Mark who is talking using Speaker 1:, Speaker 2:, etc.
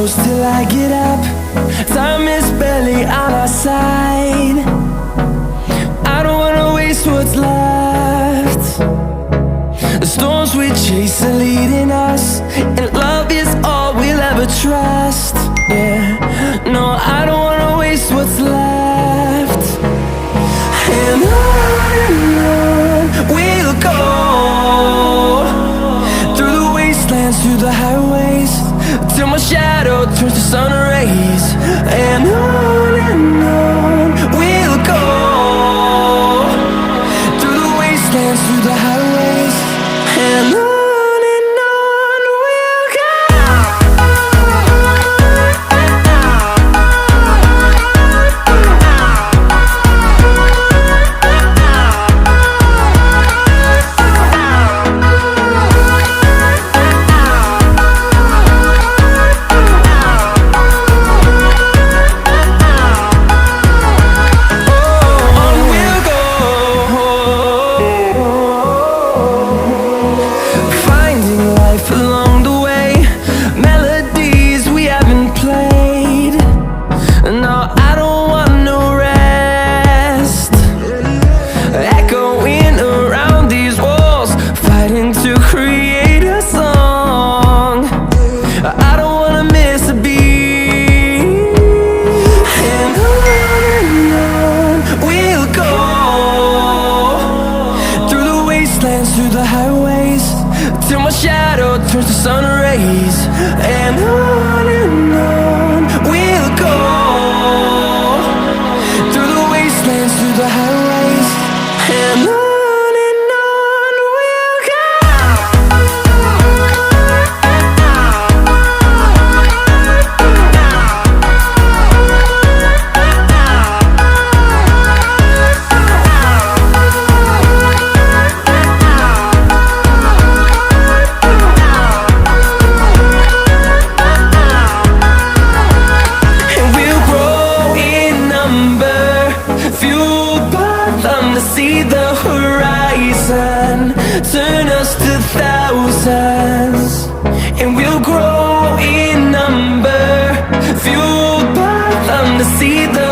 Speaker 1: close till I get up. Time is barely on our side. I don't wanna waste what's left. The storms we chase are leading us, and love is all we'll ever trust. Yeah, no, I don't wanna waste what's left. And on we'll go, through the wastelands, through the highways, till my shadow turns to sun rays. And on we'll go, through the wastelands, through the highways, and on we'll go. Through the highways, till my shadow turns to sun rays. And on we'll go, through the wastelands, through the highways, and on we'll go. See the horizon, turn us to thousands, and we'll grow in number, fueled by them to see the